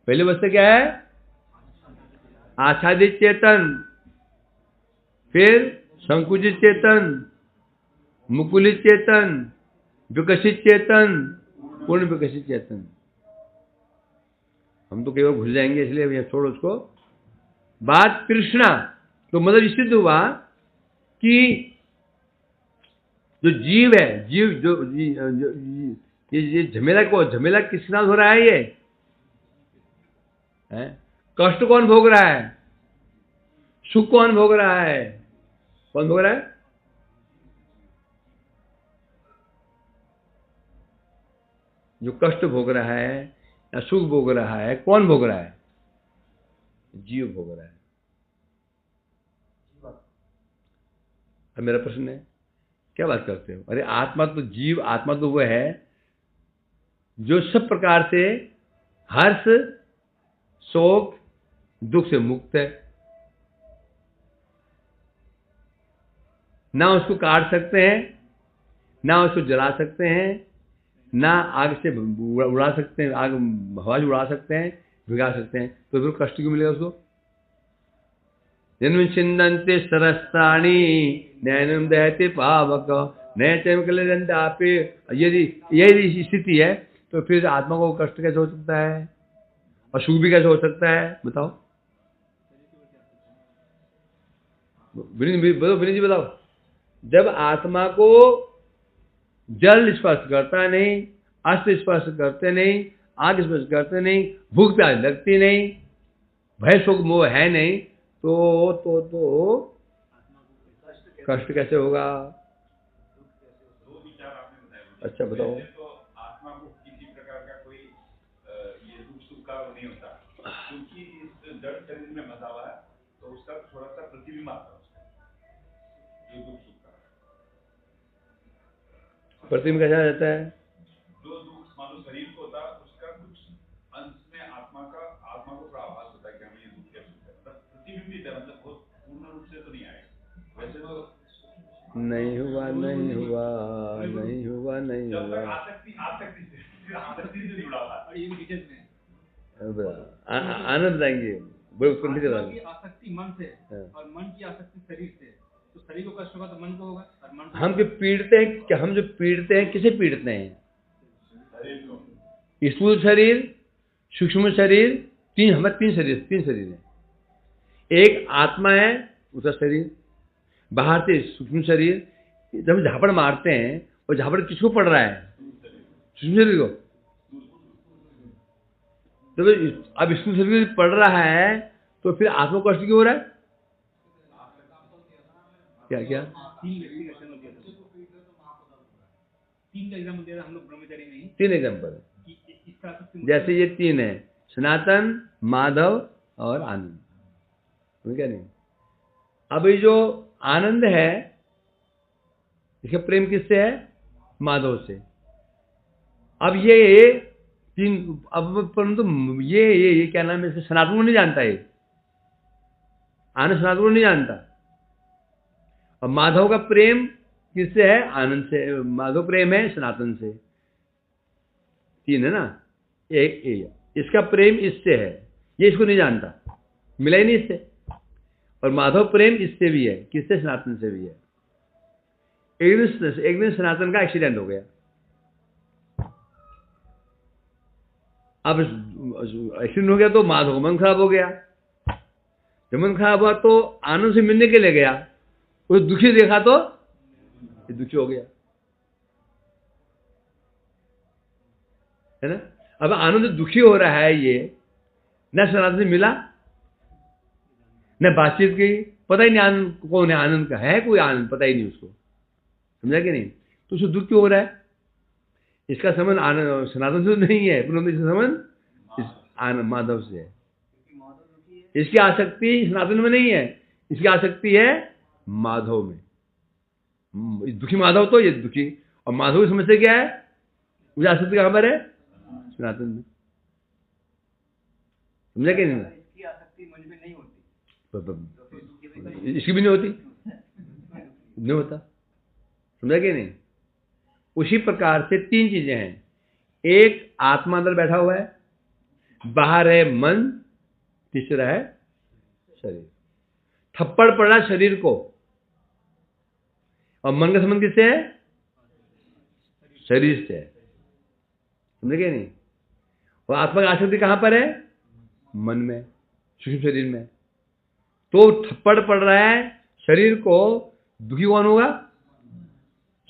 Speaker 1: पहली अवस्था क्या है? आच्छादित चेतन, फिर संकुचित चेतन, मुकुलित चेतन, विकसित चेतन, पूर्ण विकसित चेतन। हम तो केवल भूल जाएंगे, इसलिए छोड़ो उसको। बात तृष्णा, तो मतलब सिद्ध हुआ कि जो जीव है, जीव जो ये झमेला किसके साथ हो रहा है? ये है? कष्ट कौन भोग रहा है? सुख कौन भोग रहा है? कौन भोग रहा है? जो कष्ट भोग रहा है या सुख भोग रहा है, कौन भोग रहा है? जीव भोग रहा है। अब मेरा प्रश्न है, क्या बात करते हो? अरे आत्मा तो जीव, आत्मा तो वो है जो सब प्रकार से हर्ष, शोक, दुख से मुक्त है। ना उसको काट सकते हैं, ना उसको जला सकते हैं, ना आग से उड़ा सकते हैं, आग हवा से उड़ा सकते हैं, भिगा सकते हैं। तो फिर कष्ट क्यों मिलेगा उसको? जन्म छिंदन्ते सरस्तानी नैनम दहते पावक नए चमकले। यदि स्थिति है तो फिर आत्मा को कष्ट कैसे हो सकता है और सुख भी कैसे हो सकता है? बताओ विनीत जी बताओ। जब आत्मा को जल स्पर्श करता नहीं, अस्त्र स्पर्श करते नहीं, आग स्पर्श करते नहीं, भूख प्यास लगती नहीं, भय शोक मोह है नहीं, तो कष्ट कैसे होगा?
Speaker 2: दो विचार आपने बताए।
Speaker 1: अच्छा बताओ।
Speaker 2: वैसे तो आत्मा को किसी प्रकार का कोई ये दुख सुख का नहीं होता, क्योंकि इस जड़ शरीर में बसा हुआ है, तो उसका थोड़ा सा प्रतिबिंब आता है उसका, ये दुख सुख का।
Speaker 1: प्रतिबिंब कैसा रहता है?
Speaker 2: जो दुख मानो शरीर को होता है, उसका कुछ अंश में आत्मा को आभास होता है कि हमें ये दुख क्या सुख है, मतलब प्रतिबिंबित है, मतलब बहुत पूर्ण रूप से तो नहीं आएगा। वैसे तो
Speaker 1: नहीं हुआ, नहीं हुआ, नहीं हुआ, नहीं
Speaker 2: जब
Speaker 1: हुआ।
Speaker 2: तक आसक्ति से जुड़ा हुआ है।
Speaker 3: और ये डिटेल्स में
Speaker 1: आनंद आएंगे, बड़े उत्पन्न
Speaker 3: आत्मा
Speaker 1: करा।
Speaker 3: की आसक्ति मन से
Speaker 1: हाँ।
Speaker 3: और मन की आसक्ति शरीर से, तो शरीर को कष्ट होगा तो मन को होगा, और मन को
Speaker 1: हम जो पीड़ते हैं, क्या हम जो पीड़ते हैं किसे पीड़ते हैं? स्थूल शरीर, सूक्ष्म शरीर, हमारे तीन शरीर हैं। एक आत्मा है, उसका शरीर, बाहर से सूक्ष्म शरीर। जब हम झापड़ मारते हैं, वो झापड़ किसको पड़ रहा है? सूक्ष्म शरीर को। जब अब स्थूल शरीर पड़ रहा है तो फिर आत्मा को कष्ट क्यों हो रहा है? क्या
Speaker 3: 3 व्यक्ति का एग्जाम्पल दिया था, 3 का एग्जाम्पल दिया था हम लोग ब्रह्मचारी में ही,
Speaker 1: 3 एग्जाम्पल।
Speaker 3: कि इसका आसक्ति
Speaker 1: जैसे ये 3 है, सनातन, माधव और आनंद। समझ क्या नहीं? अब ये जो आनंद है, इसका प्रेम किससे है? माधव से। अब ये 3, अब परंतु ये क्या नाम है, इसे सनातन को नहीं जानता, ये आनंद सनातन को नहीं जानता। और माधव का प्रेम किससे है? आनंद से। माधव प्रेम है सनातन से। 3 है ना? एक इसका प्रेम इससे है, ये इसको नहीं जानता, मिला ही नहीं इससे। और माधव प्रेम इससे भी है, किससे? सनातन से भी है। एक दिन सनातन का एक्सीडेंट हो गया। अब एक्सीडेंट हो गया तो माधव का मन खराब हो गया। जब मन खराब हुआ तो आनंद से मिलने के लिए गया, वो दुखी देखा तो ये दुखी हो गया, है ना? अब आनंद दुखी हो रहा है, ये न सनातन से मिला न बातचीत की, पता ही नहीं आनंद कौन है, आनंद का है कोई आनंद, पता ही नहीं उसको। समझा कि नहीं? तो उसको दुख क्यों हो रहा है? इसका संबंध आनंद सनातन से नहीं है, परंतु इसका संबंध आनंद माधव से है।
Speaker 5: माधव
Speaker 1: इसकी आसक्ति सनातन में नहीं है, इसकी आसक्ति है माधव में। दुखी माधव तो ये दुखी, और माधव की समस्या क्या है, मुझे आसक्ति कहां पर है, सनातन में। समझा कि नहीं?
Speaker 5: इसकी आसक्ति मुझ में नहीं होती,
Speaker 1: इसकी भी नहीं होती, नहीं होता। समझा कि नहीं? उसी प्रकार से तीन चीजें हैं, एक आत्मा अंदर बैठा हुआ है, बाहर है मन, तीसरा है शरीर। थप्पड़ पड़ा शरीर को, और मन का संबंध किससे है, शरीर से है। समझे कि नहीं? और आत्मा की आसक्ति कहां पर है, मन में, सूक्ष्म शरीर में। तो थप्पड़ पड़ रहा है शरीर को, दुखी कौन होगा,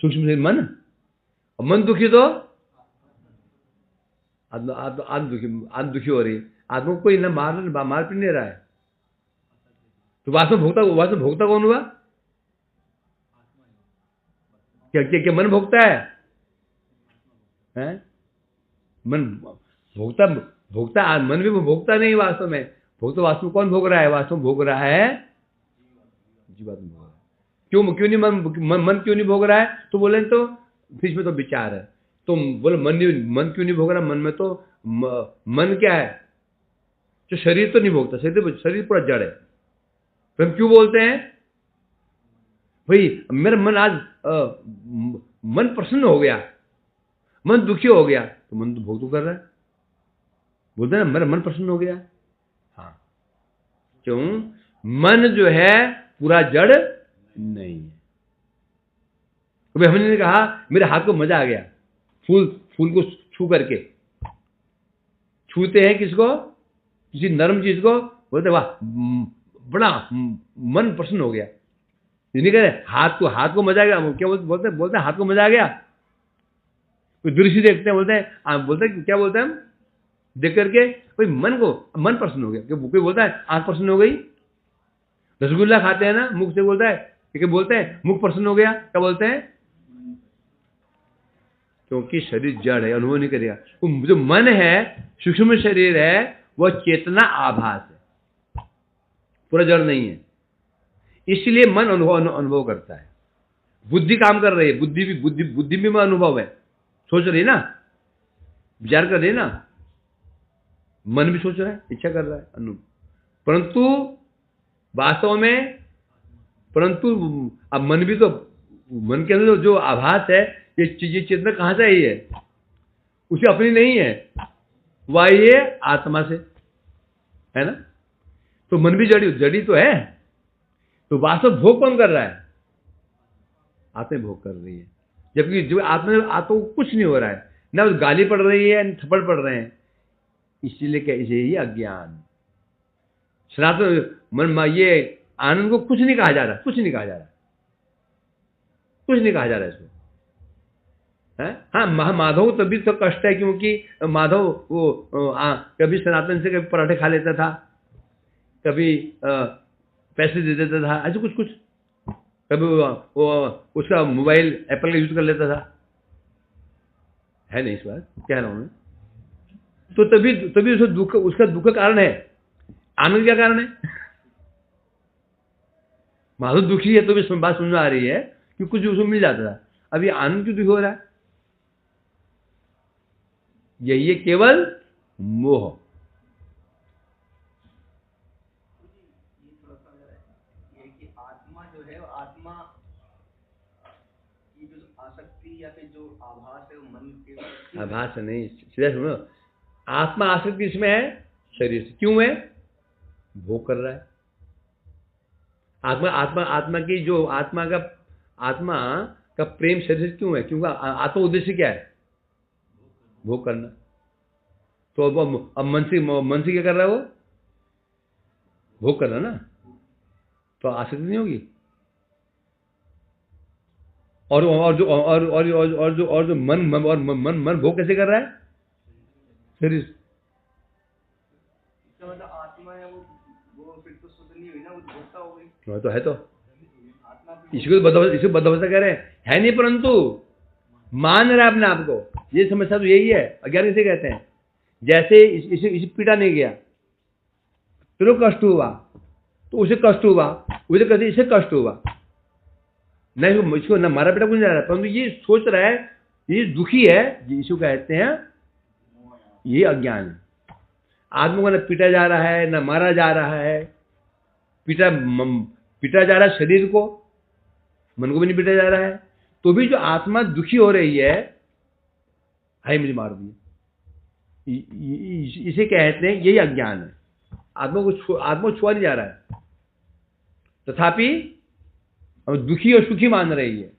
Speaker 1: सूक्ष्म शरीर मन, और मन दुखी तो आत्मा दुखी हो रही। आत्मा को कोई ना मार पीट नहीं रहा है, तो वास्तव भोक्ता कौन हुआ, क्या मन भोगता है? मन भोगता मन भी भोगता नहीं वास्तव में। वास्तव में कौन भोग रहा है, वास्तव में भोग रहा है जीवात्मा भोग रहा है। क्यों नहीं मन क्यों नहीं भोग रहा है? तो बोले तो बीच में तो विचार है, तो बोले मन क्यों नहीं भोग रहा? मन में तो मन क्या है, जो शरीर तो नहीं भोगता, शरीर पूरा जड़ है। तो हम क्यों बोलते हैं भाई मेरा मन आज मन प्रसन्न हो गया, मन दुखी हो गया, तो मन तो भोग तो कर रहा है, बोलते हैं ना मेरा मन प्रसन्न हो गया। हाँ, क्यों? मन जो है पूरा जड़ नहीं है। कभी हमने कहा मेरे हाथ को मजा आ गया, फूल को छू करके, छूते हैं किसको, किसी नरम चीज को, बोलते वाह बड़ा मन प्रसन्न हो गया। ये नहीं कह रहे हाथ को मजा आ गया, क्या बोलते हैं हाथ को मजा आ गया। कोई दृश्य देखते हैं, बोलते हैं क्या बोलते हैं हम, देख करके कोई मन प्रसन्न हो गया। कोई बोलता है आंख प्रसन्न हो गई। रसगुल्ला खाते हैं ना, मुख से बोलता है, क्या बोलते हैं मुख प्रसन्न हो गया, क्या बोलते हैं? क्योंकि शरीर जड़ है, अनुभव नहीं करेगा। जो मन है, सूक्ष्म शरीर है, वह चेतना आभास है, पूरा जड़ नहीं है। इसलिए मन अनुभव करता है, बुद्धि काम कर रही है, बुद्धि में अनुभव है, सोच रही है ना, विचार कर रही है ना, मन भी सोच रहा है, इच्छा कर रहा है, परंतु वास्तव में अब मन भी तो, मन के अंदर जो आभास है, ये चेतना कहां से आई है, उसे अपनी नहीं है, वह ये आत्मा से है ना। तो मन भी जड़ी तो है। तो वास्तव भोग कौन कर रहा है, आत्मा भोग कर रही है। जबकि जो आत्मा को कुछ नहीं हो रहा है, ना गाली पड़ रही है, न थप्पड़ पड़ रहे हैं। इसलिए क्या, इसे ही अज्ञान। सनातन मन ये आनंद को कुछ नहीं कहा जा रहा, कुछ नहीं कहा जा रहा इसको। हाँ, माधव तभी तो कष्ट है, क्योंकि माधव वो कभी सनातन से कभी पराठे खा लेता था, कभी पैसे दे देता था, ऐसे कुछ कभी वो उसका मोबाइल एप्पल का यूज कर लेता था, है नहीं, इस बार कह रहा हूं मैं। तो तभी उसका दुख का कारण है, आनंद क्या कारण है? माधव दुखी है तो भी बात समझ में आ रही है कि कुछ उसको मिल जाता था, अभी आनंद क्यों दुखी हो रहा है? यही है केवल मोह।
Speaker 5: ये थोड़ा सा ये कि आत्मा जो है, आत्मा की जो आसक्ति या फिर जो आभास है, वो मन के
Speaker 1: आभास नहीं, सीधा सुनो, आत्मा आसक्ति इसमें है शरीर से, क्यों है? भोग कर रहा है। आत्मा की जो आत्मा का प्रेम शरीर से क्यों है? क्योंकि आत्मा उद्देश्य क्या है? भोग करना। तो अब मन से क्या कर रहा है वो? भोग करना ना, तो आसक्ति नहीं होगी। और जो मन भोग कैसे कर रहा है? शरीर।
Speaker 5: इसका मतलब आत्मा है वो फिर तो शुद्ध नहीं हुई ना, वो भोक्ता हो गई।
Speaker 1: तो है, तो
Speaker 5: आत्मा
Speaker 1: इसको बदअवस्था कह रहे हैं नहीं, परंतु मान रहा है अपने आप को। ये समस्या तो यही है, अज्ञान किसे कहते हैं? जैसे इसे पीटा नहीं गया, तेरे को कष्ट हुआ तो उसे कष्ट हुआ, उसे कहते इसे कष्ट हुआ। नहीं मुझको न मारा पीटा कुछ नहीं जा रहा है, परंतु ये सोच रहा है, ये दुखी है, इसको कहते हैं ये अज्ञान है। आदमी को न पीटा जा रहा है, न मारा जा रहा है, पीटा जा रहा है शरीर को, मन को भी नहीं पीटा जा रहा है, तो भी जो आत्मा दुखी हो रही है, हाय मुझे मार दिया, इसे कहते हैं यही अज्ञान है। आत्मा को छुआ नहीं जा रहा है, तथापि हम दुखी और सुखी मान रही है,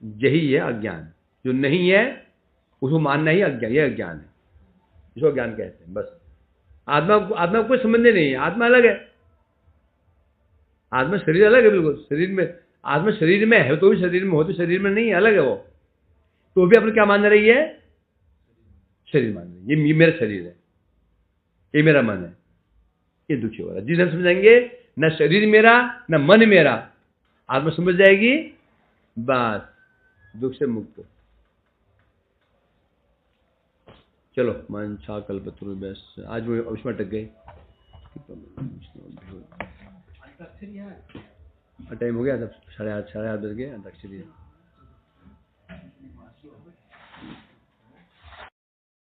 Speaker 1: यही है अज्ञान। जो नहीं है उसको मानना ही अज्ञान, यह अज्ञान है, इसको अज्ञान कहते हैं। बस आत्मा को कोई संबंध नहीं है, आत्मा अलग है, आत्मा शरीर अलग है बिल्कुल। शरीर में आत्मा शरीर में है तो भी शरीर में हो, तो शरीर में नहीं है, अलग है वो। तो भी अपने क्या मान रही है? शरीर मान रही है, ये मेरा शरीर है, ये मेरा मन है, ये दुखी हो रहा है। जिस हम समझेंगे न शरीर मेरा न मन मेरा, आत्मा समझ जाएगी, बस दुख से मुक्त हो। चलो मन छा कल्पतरुभ्यश्च, आज वो उसमें अटक गए। टाइम हो गया था, 8:30 बज गए। अंताक्षरी